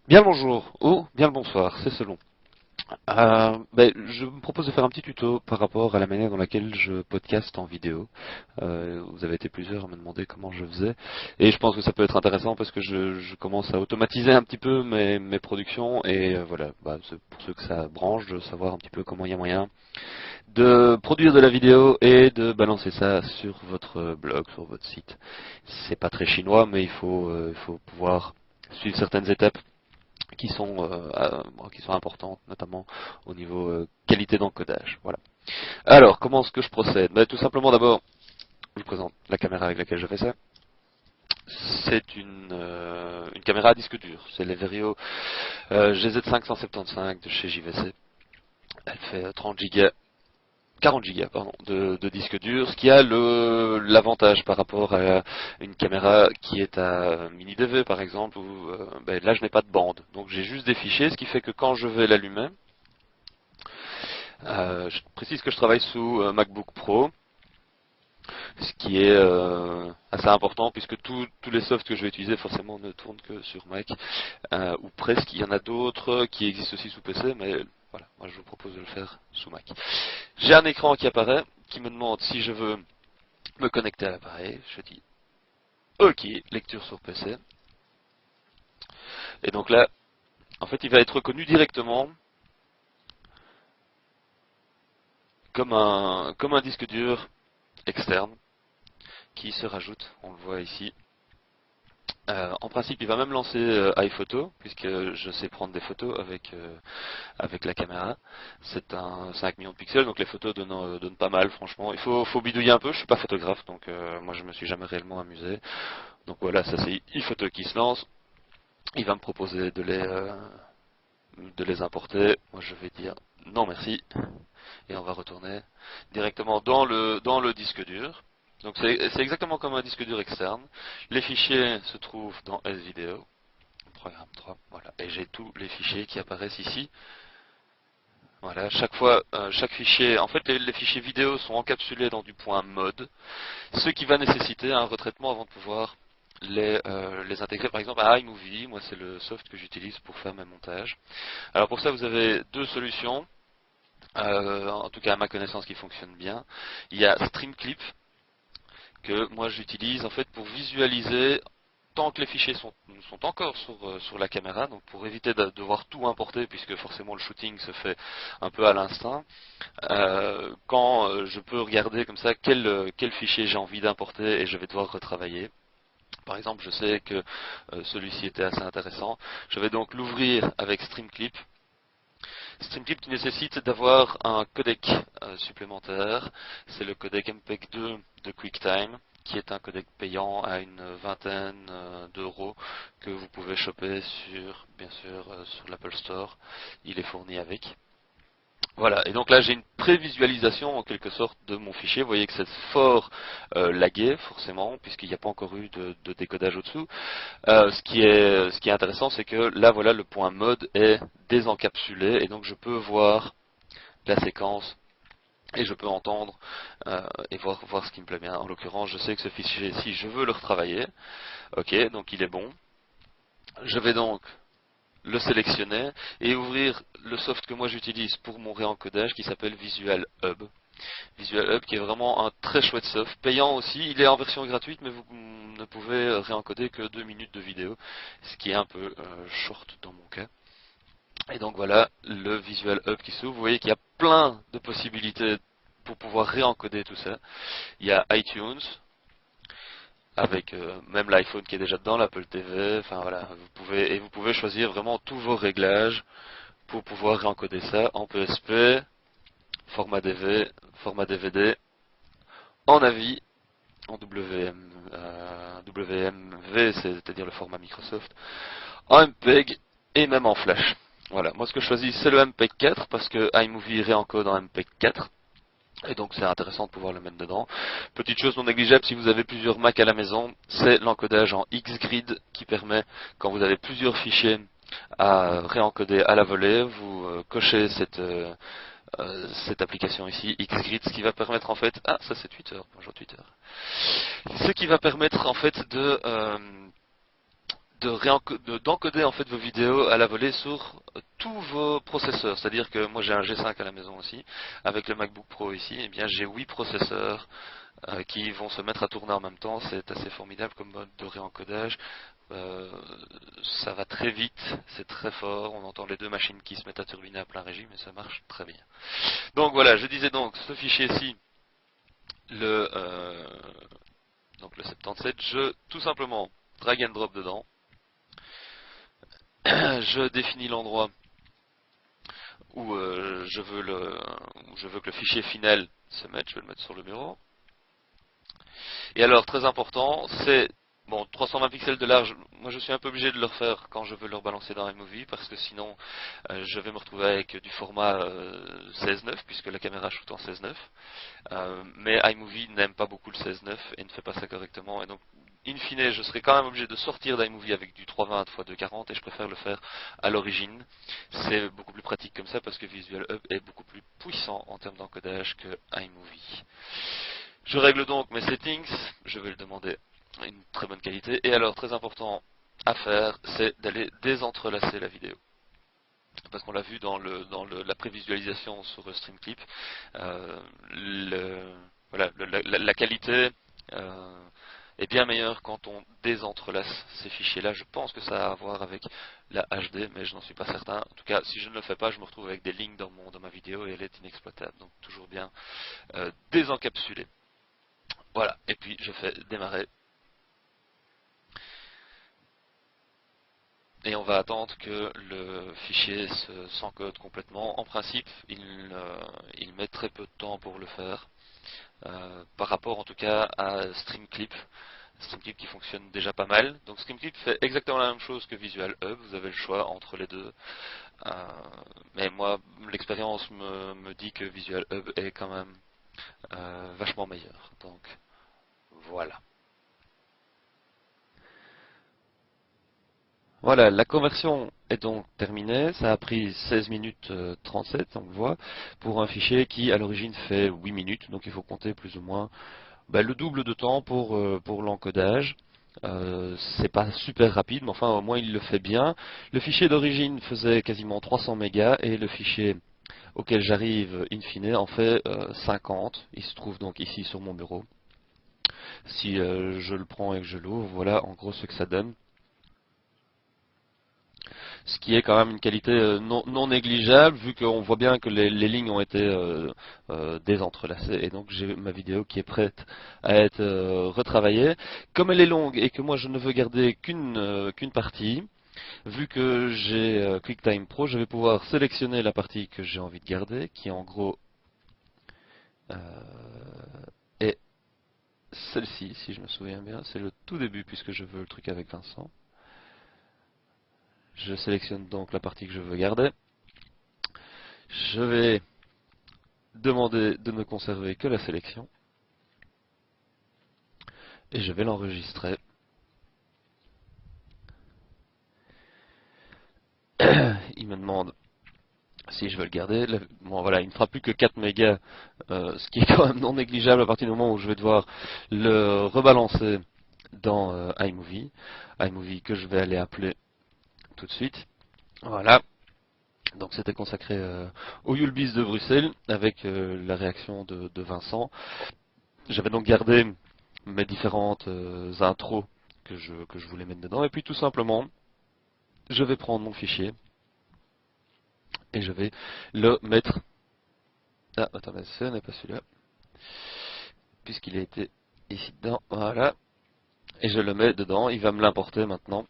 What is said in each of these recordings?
Bien le bonjour ou bien le bonsoir, c'est selon. Je me propose de faire un petit tuto par rapport à la manière dans laquelle je podcast en vidéo. Vous avez été plusieurs à me demander comment je faisais et je pense que ça peut être intéressant parce que je commence à automatiser un petit peu mes productions et voilà, pour ceux que ça branche, de savoir un petit peu comment il y a moyen de produire de la vidéo et de balancer ça sur votre blog, sur votre site. C'est pas très chinois mais il faut pouvoir suivre certaines étapes qui sont importantes, notamment au niveau qualité d'encodage. Voilà. Alors, comment est-ce que je procède? Tout simplement, d'abord, je vous présente la caméra avec laquelle je fais ça. C'est une caméra à disque dur. C'est les Verio GZ575 de chez JVC. Elle fait 30 Go 40 Go pardon, de disque dur, ce qui a l'avantage par rapport à une caméra qui est à mini DV par exemple, où là je n'ai pas de bande. Donc j'ai juste des fichiers, ce qui fait que quand je vais l'allumer, je précise que je travaille sous MacBook Pro, ce qui est assez important puisque tous les softs que je vais utiliser forcément ne tournent que sur Mac, ou presque. Il y en a d'autres qui existent aussi sous PC, mais voilà, moi je vous propose de le faire sous Mac. J'ai un écran qui apparaît, qui me demande si je veux me connecter à l'appareil. Je dis OK, lecture sur PC. Et donc là, en fait, il va être reconnu directement comme un disque dur externe qui se rajoute, on le voit ici. En principe, il va même lancer iPhoto, puisque je sais prendre des photos avec la caméra. C'est un 5 millions de pixels, donc les photos donnent pas mal, franchement. Faut bidouiller un peu, je suis pas photographe, donc moi je me suis jamais réellement amusé. Donc voilà, ça c'est iPhoto qui se lance. Il va me proposer de les importer. Moi je vais dire non merci. Et on va retourner directement dans le disque dur. Donc c'est exactement comme un disque dur externe. Les fichiers se trouvent dans S-Video, programme 3, voilà. Et j'ai tous les fichiers qui apparaissent ici. Voilà, chaque fichier, en fait les fichiers vidéo sont encapsulés dans du point mode, ce qui va nécessiter un retraitement avant de pouvoir les intégrer par exemple à iMovie. Moi c'est le soft que j'utilise pour faire mes montages. Alors pour ça vous avez deux solutions. En tout cas à ma connaissance qui fonctionne bien. Il y a StreamClip que moi j'utilise en fait pour visualiser tant que les fichiers sont encore sur la caméra, donc pour éviter de devoir tout importer puisque forcément le shooting se fait un peu à l'instinct, quand je peux regarder comme ça quel fichier j'ai envie d'importer et je vais devoir retravailler. Par exemple, je sais que celui-ci était assez intéressant. Je vais donc l'ouvrir avec StreamClip. StreamClip qui nécessite d'avoir un codec supplémentaire, c'est le codec MPEG-2 de QuickTime, qui est un codec payant à une vingtaine d'euros que vous pouvez choper bien sûr, sur l'Apple Store. Il est fourni avec. Voilà, et donc là j'ai une prévisualisation en quelque sorte de mon fichier. Vous voyez que c'est fort lagué forcément, puisqu'il n'y a pas encore eu de décodage au-dessous. Ce qui est intéressant, c'est que là, voilà, le point mode est désencapsulé et donc je peux voir la séquence et je peux entendre et voir ce qui me plaît bien. En l'occurrence, je sais que ce fichier-ci, je veux le retravailler. Ok, donc il est bon. Je vais donc le sélectionner et ouvrir le soft que moi j'utilise pour mon réencodage qui s'appelle Visual Hub. Visual Hub qui est vraiment un très chouette soft, payant aussi, il est en version gratuite mais vous ne pouvez réencoder que 2 minutes de vidéo, ce qui est un peu short dans mon cas. Et donc voilà le Visual Hub qui s'ouvre, vous voyez qu'il y a plein de possibilités pour pouvoir réencoder tout ça. Il y a iTunes, avec même l'iPhone qui est déjà dedans, l'Apple TV, enfin voilà, vous pouvez choisir vraiment tous vos réglages pour pouvoir réencoder ça en PSP, format DV, format DVD, en AVI, en WMV, c'est-à-dire le format Microsoft, en MPEG et même en Flash. Voilà, moi ce que je choisis c'est le MPEG 4 parce que iMovie réencode en MPEG 4. Et donc c'est intéressant de pouvoir le mettre dedans. Petite chose non négligeable, si vous avez plusieurs Mac à la maison, c'est l'encodage en Xgrid qui permet, quand vous avez plusieurs fichiers à réencoder à la volée, vous cochez cette application ici, Xgrid, ce qui va permettre en fait... Ah, ça c'est Twitter, bonjour Twitter. Ce qui va permettre en fait d'encoder en fait vos vidéos à la volée sur tous vos processeurs. C'est-à-dire que moi j'ai un G5 à la maison aussi, avec le MacBook Pro ici, et bien j'ai 8 processeurs qui vont se mettre à tourner en même temps. C'est assez formidable comme mode de réencodage. Euh, Ça va très vite, c'est très fort, on entend les deux machines qui se mettent à turbiner à plein régime et ça marche très bien. Donc voilà, je disais donc ce fichier-ci, le, euh, donc le 77, je tout simplement drag and drop dedans, je définis l'endroit où, où je veux que le fichier final se mette, je vais le mettre sur le bureau. Et alors, très important, c'est, bon, 320 pixels de large, moi je suis un peu obligé de le refaire quand je veux le rebalancer dans iMovie, parce que sinon, je vais me retrouver avec du format 16:9, puisque la caméra shoot en 16:9. Mais iMovie n'aime pas beaucoup le 16:9 et ne fait pas ça correctement, et donc, in fine, je serai quand même obligé de sortir d'iMovie avec du 320 x 240, et je préfère le faire à l'origine. C'est beaucoup plus pratique comme ça, parce que Visual Hub est beaucoup plus puissant en termes d'encodage que iMovie. Je règle donc mes settings, je vais le demander une très bonne qualité. Et alors, très important à faire, c'est d'aller désentrelacer la vidéo. Parce qu'on l'a vu dans la prévisualisation sur StreamClip, voilà, la qualité est bien meilleure quand on désentrelace ces fichiers-là. Je pense que ça a à voir avec la HD, mais je n'en suis pas certain. En tout cas, si je ne le fais pas, je me retrouve avec des lignes dans ma vidéo et elle est inexploitable. Donc toujours bien désencapsuler. Voilà, et puis je fais démarrer. Et on va attendre que le fichier s'encode complètement. En principe, il met très peu de temps pour le faire, par rapport en tout cas à StreamClip. StreamClip qui fonctionne déjà pas mal. Donc StreamClip fait exactement la même chose que Visual Hub, vous avez le choix entre les deux. Mais moi, l'expérience me dit que Visual Hub est quand même vachement meilleur. Donc voilà. Voilà, la conversion est donc terminée. Ça a pris 16 minutes 37, on le voit, pour un fichier qui à l'origine fait 8 minutes. Donc il faut compter plus ou moins le double de temps pour l'encodage. C'est pas super rapide, mais enfin au moins il le fait bien. Le fichier d'origine faisait quasiment 300 mégas et le fichier auquel j'arrive in fine en fait 50. Il se trouve donc ici sur mon bureau. Si je le prends et que je l'ouvre, voilà en gros ce que ça donne. Ce qui est quand même une qualité non négligeable, vu qu'on voit bien que les lignes ont été désentrelacées, et donc j'ai ma vidéo qui est prête à être retravaillée. Comme elle est longue et que moi je ne veux garder qu'une partie, vu que j'ai QuickTime Pro, je vais pouvoir sélectionner la partie que j'ai envie de garder, qui en gros euh, est celle-ci, si je me souviens bien, c'est le tout début puisque je veux le truc avec Vincent. Je sélectionne donc la partie que je veux garder. Je vais demander de ne conserver que la sélection et je vais l'enregistrer. Il me demande si je veux le garder. Bon, voilà, il ne fera plus que 4 mégas, ce qui est quand même non négligeable à partir du moment où je vais devoir le rebalancer dans iMovie. iMovie que je vais aller appeler tout de suite. Voilà. Donc c'était consacré au Yulbis de Bruxelles avec la réaction de Vincent. J'avais donc gardé mes différentes intros que je voulais mettre dedans. Et puis tout simplement, je vais prendre mon fichier et je vais le mettre. Ah, attendez, ce n'est pas celui-là, puisqu'il a été ici dedans. Voilà. Et je le mets dedans. Il va me l'importer maintenant.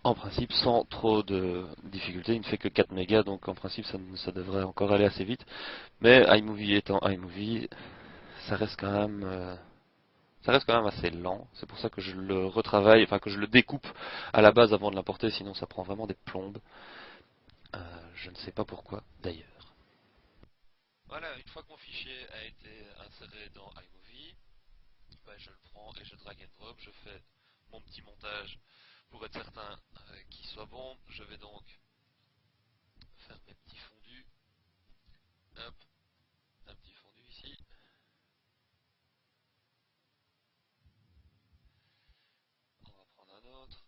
En principe, sans trop de difficultés. Il ne fait que 4 mégas, donc en principe, ça devrait encore aller assez vite. Mais iMovie étant iMovie, ça reste quand même. Ça reste quand même assez lent, c'est pour ça que je le retravaille, enfin que je le découpe à la base avant de l'importer, sinon ça prend vraiment des plombes. Je ne sais pas pourquoi d'ailleurs. Voilà, une fois que mon fichier a été inséré dans iMovie, je le prends et je drag and drop, je fais mon petit montage pour être certain qu'il soit bon. Je vais donc faire mes petits fondus. Hop, un petit fondu ici. On va prendre un autre.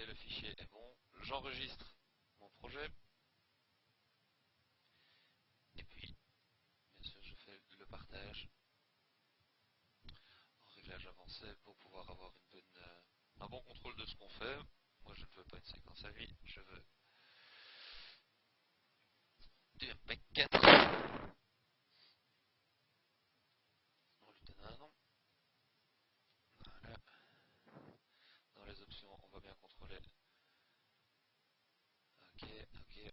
le fichier est bon. J'enregistre mon projet. Et puis, bien sûr, je fais le partage en réglage avancé pour pouvoir avoir un bon contrôle de ce qu'on fait. Moi, je ne veux pas une séquence à vie, je veux du MP4. On lui donne un nom. Voilà. Dans les options, on va bien contrôler. Ok,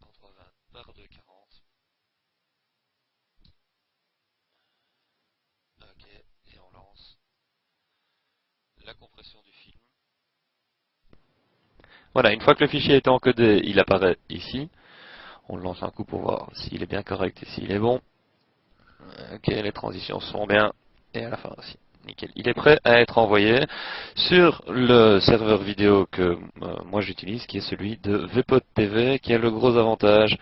en 320 par 240. Ok, et on lance la compression du film. Voilà, une fois que le fichier est encodé, il apparaît ici. On le lance un coup pour voir s'il est bien correct et s'il est bon. Ok, les transitions sont bien. Et à la fin aussi. Nickel. Il est prêt à être envoyé sur le serveur vidéo que moi j'utilise, qui est celui de Vpod TV, qui a le gros avantage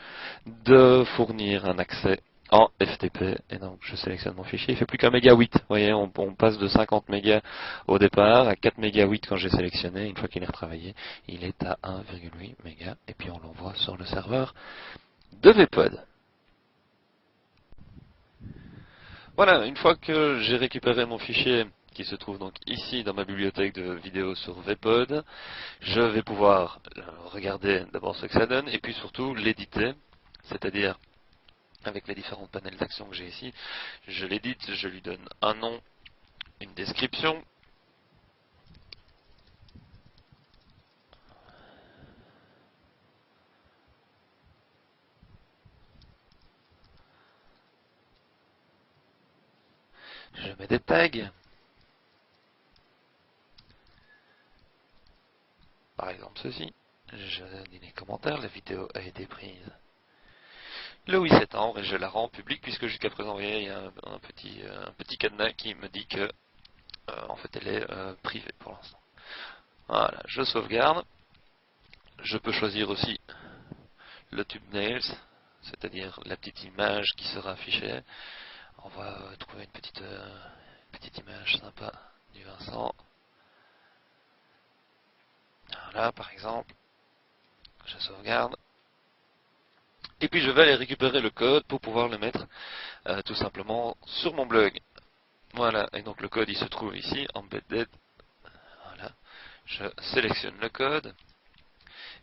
de fournir un accès en FTP. Et donc je sélectionne mon fichier, il fait plus qu'un méga 8. Vous voyez, on passe de 50 mégas au départ à 4 méga 8 quand j'ai sélectionné. Une fois qu'il est retravaillé, il est à 1,8 mégas. Et puis on l'envoie sur le serveur de Vpod. Voilà, une fois que j'ai récupéré mon fichier qui se trouve donc ici dans ma bibliothèque de vidéos sur Vpod, je vais pouvoir regarder d'abord ce que ça donne et puis surtout l'éditer, c'est-à-dire avec les différentes panels d'action que j'ai ici, je l'édite, je lui donne un nom, une description. Je mets des tags, par exemple ceci. Je dis les commentaires, la vidéo a été prise le 8 septembre et je la rends publique puisque jusqu'à présent, vous voyez, il y a un petit cadenas qui me dit que en fait elle est privée pour l'instant. Voilà, je sauvegarde. Je peux choisir aussi le thumbnails, c'est-à-dire la petite image qui sera affichée. On va trouver une petite image sympa du Vincent. Voilà, par exemple. Je sauvegarde. Et puis je vais aller récupérer le code pour pouvoir le mettre tout simplement sur mon blog. Voilà, et donc le code il se trouve ici, embedded. Voilà, je sélectionne le code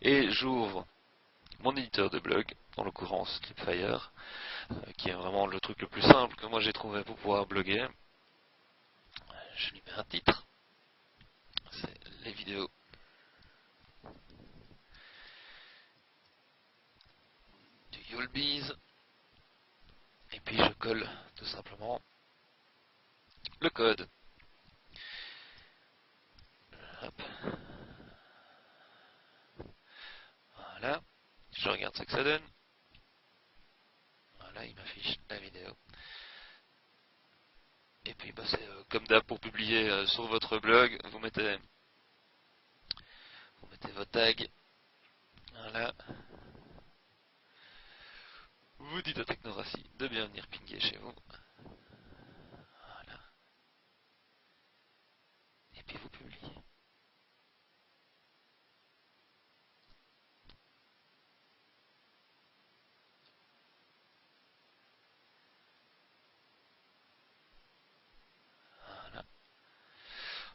et j'ouvre mon éditeur de blog, en l'occurrence Scriptfire, qui est vraiment le truc le plus simple que moi j'ai trouvé pour pouvoir bloguer. Je lui mets un titre, c'est les vidéos du Yulbiz, et puis je colle tout simplement le code. Hop. Voilà, je regarde ce que ça donne. Voilà, il m'affiche la vidéo. Et puis bah, c'est comme d'hab pour publier sur votre blog, vous mettez vos tags. Voilà. Vous dites à Technoracie de bien venir pinguer chez vous. Voilà. Et puis vous publiez. Voilà.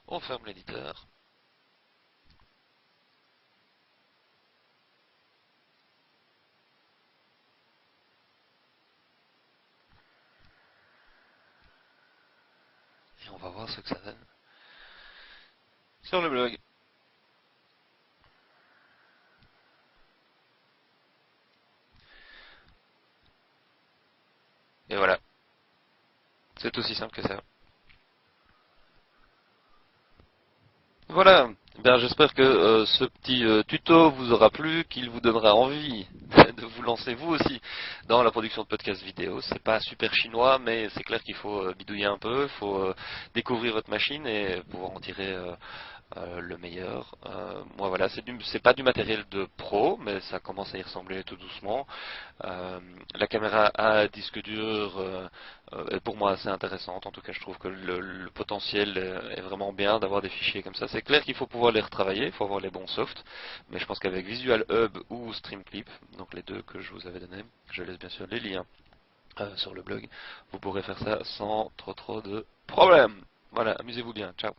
On ferme l'éditeur. Et on va voir ce que ça donne sur le blog. Et voilà. C'est aussi simple que ça. Voilà, bien, j'espère que ce petit tuto vous aura plu, qu'il vous donnera envie de vous lancer vous aussi dans la production de podcasts vidéo. C'est pas super chinois, mais c'est clair qu'il faut bidouiller un peu, il faut découvrir votre machine et pouvoir en tirer le meilleur. Moi voilà, c'est pas du matériel de pro, mais ça commence à y ressembler tout doucement. La caméra à disque dur est pour moi assez intéressante. En tout cas, je trouve que le potentiel est vraiment bien d'avoir des fichiers comme ça. C'est clair qu'il faut pouvoir les retravailler, il faut avoir les bons softs, mais je pense qu'avec Visual Hub ou Streamclip, donc les deux que je vous avais donnés, je laisse bien sûr les liens sur le blog, vous pourrez faire ça sans trop de problèmes. Voilà, amusez-vous bien, ciao.